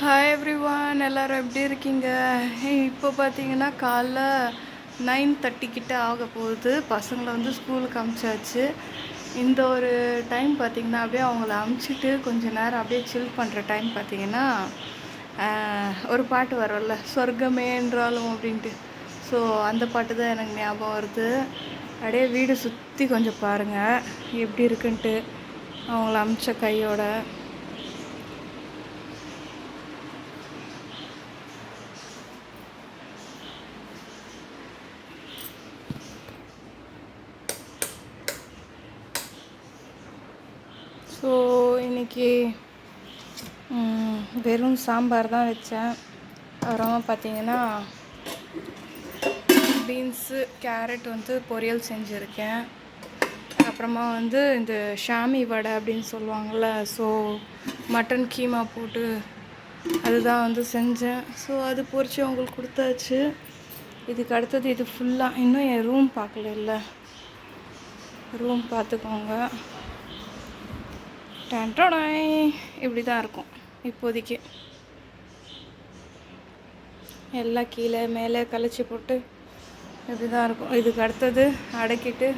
Hi everyone, எல்லோரும் எப்படி இருக்கீங்க? இப்போ பார்த்தீங்கன்னா காலைல 9:30 கிட்ட ஆக போகுது. பசங்களை வந்து ஸ்கூலுக்கு அனுப்பிச்சாச்சு. இந்த ஒரு டைம் பார்த்திங்கன்னா அப்படியே அவங்கள அமுச்சிட்டு கொஞ்சம் நேரம் அப்படியே சில் பண்ணுற டைம் பார்த்திங்கன்னா ஒரு பாட்டு வரும்ல, சொர்க்கமே என்றாலும் அப்படின்ட்டு. ஸோ அந்த பாட்டு தான் எனக்கு ஞாபகம் வருது. அப்படியே வீடு சுற்றி கொஞ்சம் பாருங்கள் எப்படி இருக்குன்ட்டு அவங்கள அமுச்ச கையோட. ஸோ இன்றைக்கி வெறும் சாம்பார் தான் வச்சேன். அப்புறமா பார்த்திங்கன்னா பீன்ஸு கேரட் வந்து பொரியல் செஞ்சுருக்கேன். அப்புறமா வந்து இந்த ஷாமி வடை அப்படின்னு சொல்லுவாங்கள்ல, ஸோ மட்டன் கீமா போட்டு அதுதான் வந்து செஞ்சேன். ஸோ அது பொரிச்சு அவங்களுக்கு கொடுத்தாச்சு. இதுக்கு அடுத்தது இது ஃபுல்லாக இன்னும் என் ரூம் பார்க்கல, இல்லை ரூம் பார்த்துக்கோங்க. டேன்டாய் இப்படி தான் இருக்கும் இப்போதைக்கு. எல்லாம் கீழே மேலே கழிச்சு போட்டு இப்படி தான் இருக்கும். இதுக்கு அடுத்தது அடக்கிட்டு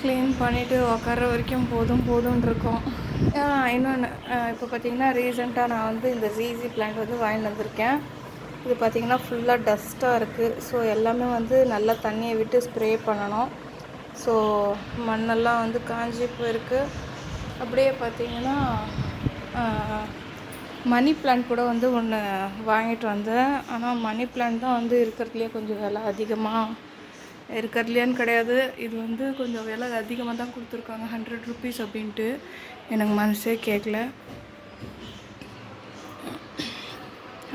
க்ளீன் பண்ணிவிட்டு உக்கார வரைக்கும் போதும்னு இருக்கோம். இன்னொன்று, இப்போ பார்த்திங்கன்னா ரீசெண்டாக நான் வந்து இந்த ஜீசி பிளான்ட் வந்து வாங்கிட்டு வந்திருக்கேன். இது பார்த்திங்கன்னா ஃபுல்லாக டஸ்ட்டாக இருக்குது. ஸோ எல்லாமே வந்து நல்லா தண்ணியை விட்டு ஸ்ப்ரே பண்ணணும். ஸோ மண்ணெல்லாம் வந்து காஞ்சி போயிருக்கு. அப்படியே பார்த்திங்கன்னா மணி பிளான்ட் கூட வந்து ஒன்று வாங்கிட்டு வந்தேன். ஆனால் மணி பிளான்ட் தான் வந்து இருக்கிறதுலே கொஞ்சம் விலை அதிகமாக, இருக்கிறதுலேன்னு கிடையாது, இது வந்து கொஞ்சம் விலை அதிகமாக தான் கொடுத்துருக்காங்க, 100 ருபீஸ் அப்படின்ட்டு. எனக்கு மனசே கேட்கல.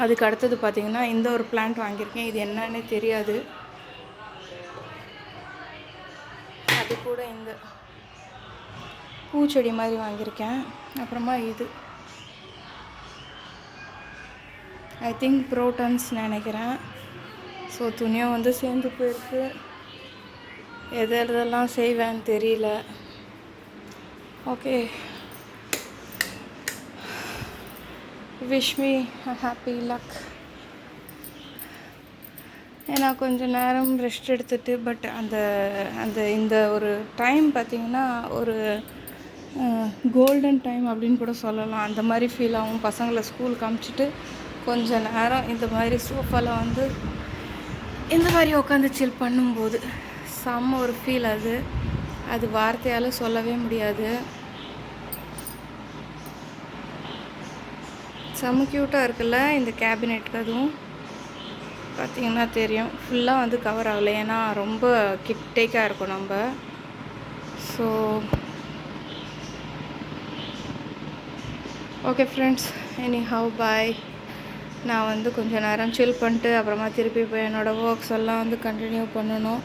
அதுக்கு அடுத்தது பார்த்திங்கன்னா இந்த ஒரு பிளான்ட் வாங்கியிருக்கேன். இது என்னன்னே தெரியாது. அது கூட இந்த பூச்செடி மாதிரி வாங்கியிருக்கேன். அப்புறமா இது ஐ திங்க் ப்ரோட்டன்ஸ் நினைக்கிறேன். ஸோ துணியும் வந்து சேர்ந்து போயிருக்கு. எதெல்லாம் செய்வேன்னு தெரியல. Okay, wish me happy luck. ஏன்னா கொஞ்சம் நேரம் ரெஸ்ட் எடுத்துகிட்டு, பட் இந்த ஒரு டைம் பார்த்திங்கன்னா ஒரு கோல்டன் டைம் அப்படின்னு கூட சொல்லலாம். அந்த மாதிரி ஃபீல் ஆகும். பசங்களை ஸ்கூலுக்கு அனுப்பிச்சிட்டு கொஞ்சம் நேரம் இந்த மாதிரி சோஃபாவில் வந்து இந்த மாதிரி உட்காந்து சில் பண்ணும்போது செம்ம ஒரு ஃபீல். அது வார்த்தையால் சொல்லவே முடியாது. செம்ம க்யூட்டாக இருக்குல்ல இந்த கேபினெட்டுக்கு. அதுவும் பார்த்திங்கன்னா தெரியும், ஃபுல்லாக வந்து கவர் ஆகலை, ஏன்னா ரொம்ப கிட்டேக்காக இருக்கும் நம்ம. So okay friends, anyhow bye. நான் வந்து கொஞ்சம் நேரம் சில் பண்ணிட்டு அப்புறமா திருப்பி போய் என்னோடய ஒர்க்ஸ் எல்லாம் வந்து கண்டினியூ பண்ணணும்.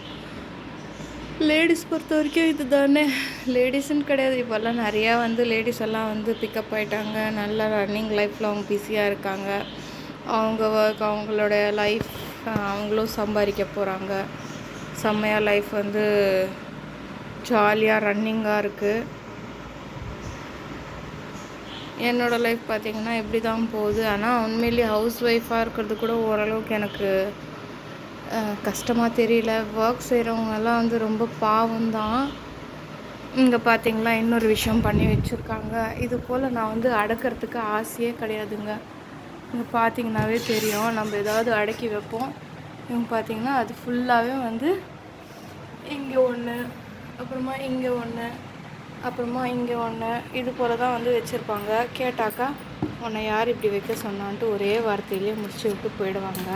லேடிஸ் பொறுத்த வரைக்கும் இது தானே, லேடிஸுன்னு கிடையாது, இப்போல்லாம் நிறையா வந்து லேடிஸ் எல்லாம் வந்து பிக்கப் ஆகிட்டாங்க. நல்லா ரன்னிங் லைஃப்பில் அவங்க பிஸியாக இருக்காங்க. அவங்க ஒர்க், அவங்களோட லைஃப், அவங்களும் சம்பாதிக்க போகிறாங்க. செம்மையாக லைஃப் வந்து ஜாலியாக ரன்னிங்காக இருக்குது. என்னோடய லைஃப் பார்த்திங்கன்னா எப்படி தான் போகுது. ஆனால் உண்மையிலேயே ஹவுஸ் ஒய்ஃபாக இருக்கிறது கூட ஓரளவுக்கு எனக்கு கஷ்டமாக தெரியல. ஒர்க் செய்கிறவங்கெல்லாம் வந்து ரொம்ப பாவம்தான். இங்கே பார்த்திங்களா இன்னொரு விஷயம் பண்ணி வச்சுருக்காங்க. இது போல் நான் வந்து அடக்கிறதுக்கு ஆசையே கிடையாதுங்க. இங்கே பார்த்திங்கனாவே தெரியும், நம்ம ஏதாவது அடக்கி வைப்போம். இங்கே பார்த்திங்கன்னா அது ஃபுல்லாகவே வந்து இங்கே ஒன்று, அப்புறமா இங்கே ஒன்று, அப்புறமா இங்கே ஒன்று, இது போல் தான் வந்து வச்சுருப்பாங்க. கேட்டாக்கா உன்னை யார் இப்படி வைக்க சொன்னான்ட்டு ஒரே வார்த்தையிலே முடிச்சு விட்டு போயிடுவாங்க.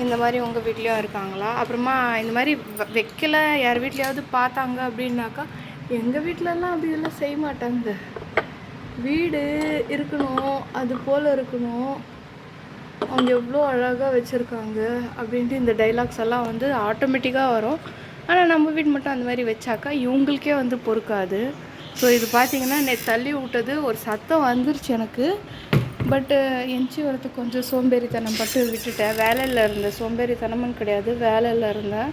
இந்த மாதிரி உங்கள் வீட்லேயும் இருக்காங்களா? அப்புறமா இந்த மாதிரி வைக்கல யார் வீட்லையாவது பார்த்தாங்க அப்படின்னாக்கா, எங்கள் வீட்டிலலாம் அப்படியெல்லாம் செய்ய மாட்டாங்க. வீடு இருக்கணும், அது போல் இருக்கணும், அவங்க எவ்வளோ அழகாக வச்சுருக்காங்க அப்படின்ட்டு இந்த டைலாக்ஸ் எல்லாம் வந்து ஆட்டோமேட்டிக்காக வரும். ஆனால் நம்ம வீடு மட்டும் அந்த மாதிரி வச்சாக்கா இவங்களுக்கே வந்து பொறுக்காது. ஸோ இது பார்த்திங்கன்னா தள்ளி விட்டது ஒரு சத்தம் வந்துருச்சு எனக்கு. பட்டு எஞ்சி வரத்துக்கு கொஞ்சம் சோம்பேறித்தனம் பட்டு விட்டுட்டேன். வேலையில் இருந்தேன், சோம்பேறித்தனமும் கிடையாது, வேலையில் இருந்தேன்.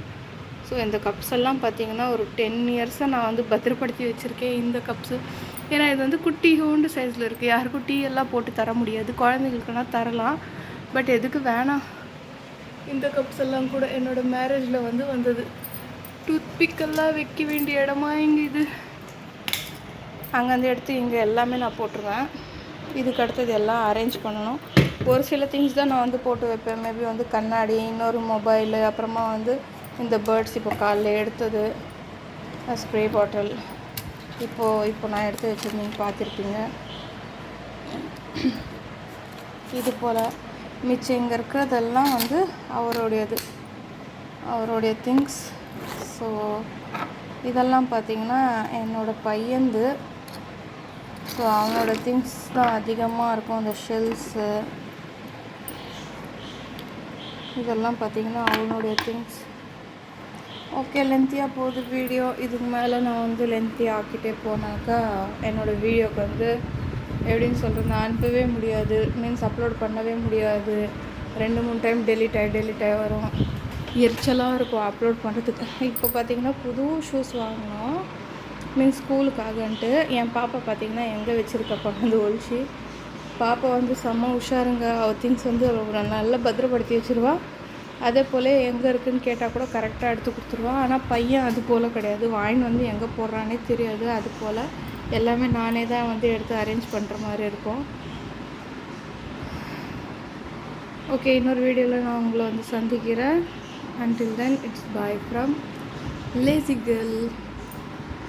ஸோ இந்த கப்ஸ் எல்லாம் பார்த்திங்கன்னா ஒரு 10 இயர்ஸாக நான் வந்து பத்திரப்படுத்தி வச்சுருக்கேன். இந்த கப்ஸு ஏன்னா இது வந்து குட்டி ஹோண்டு சைஸில் இருக்குது. யாருக்கும் டீ எல்லாம் போட்டு தர முடியாது. குழந்தைங்களுக்குனா தரலாம், பட் எதுக்கு வேணாம். இந்த கப்ஸ் எல்லாம் கூட என்னோடய மேரேஜில் வந்து வந்தது. டூத்பிக்கெல்லாம் வைக்க வேண்டிய இடமா இங்கே இது. அங்கேருந்து எடுத்து இங்கே எல்லாமே நான் போட்டுருவேன். இதுக்கு அடுத்தது எல்லாம் அரேஞ்ச் பண்ணணும். ஒரு சில திங்ஸ் தான் நான் வந்து போட்டு வைப்பேன். மேபி வந்து கண்ணாடி, இன்னொரு மொபைலு, அப்புறமா வந்து இந்த பேர்ட்ஸ் இப்போ காலைல எடுத்தது, ஸ்ப்ரே பாட்டில், இப்போ நான் எடுத்து வச்சுருந்தீங்க பார்த்துருப்பீங்க. இது போல் மிச்சம் இங்கே இருக்கிறதெல்லாம் வந்து அவருடைய திங்ஸ். ஸோ இதெல்லாம் பார்த்திங்கன்னா என்னோடய பையன்து. ஸோ அவனோட திங்ஸ் தான் அதிகமாக இருக்கும். அந்த ஷெல்ஸு இதெல்லாம் பார்த்திங்கன்னா அவனுடைய திங்ஸ். ஓகே, லென்த்தியாக போகுது வீடியோ. இதுக்கு மேலே நான் வந்து லென்த்தியாக ஆக்கிட்டே போனாக்கா என்னோடய வீடியோக்கு வந்து எப்படின்னு சொல்கிறது, நான் அனுப்பவே முடியாது, மீன்ஸ் அப்லோட் பண்ணவே முடியாது. 2-3 டைம் டெலிட் ஆகி வரும். எரிச்சலாக இருக்கும் அப்லோட் பண்ணுறதுக்கு. இப்போ பார்த்திங்கன்னா புது ஷூஸ் வாங்கினோம், மீன்ஸ் ஸ்கூலுக்காகன்ட்டு. என் பாப்பா பார்த்திங்கன்னா எங்கே வச்சுருக்க கொண்டு ஒழிச்சு. பாப்பா வந்து செம்ம உஷாருங்க. அவள் திங்ஸ் வந்து நல்லா பத்திரப்படுத்தி வச்சுருவா. அதே போல் எங்கே இருக்குதுன்னு கேட்டால் கூட கரெக்டாக எடுத்து கொடுத்துருவா. ஆனால் பையன் அது போல் கிடையாது. வாயின் வந்து எங்கே போடுறானே தெரியாது. அது போல் எல்லாமே நானே தான் வந்து எடுத்து அரேஞ்ச் பண்ணுற மாதிரி இருக்கும். ஓகே, இன்னொரு வீடியோவில் நான் உங்களை வந்து சந்திக்கிறேன். Until then, it's bye from Lazy Girl.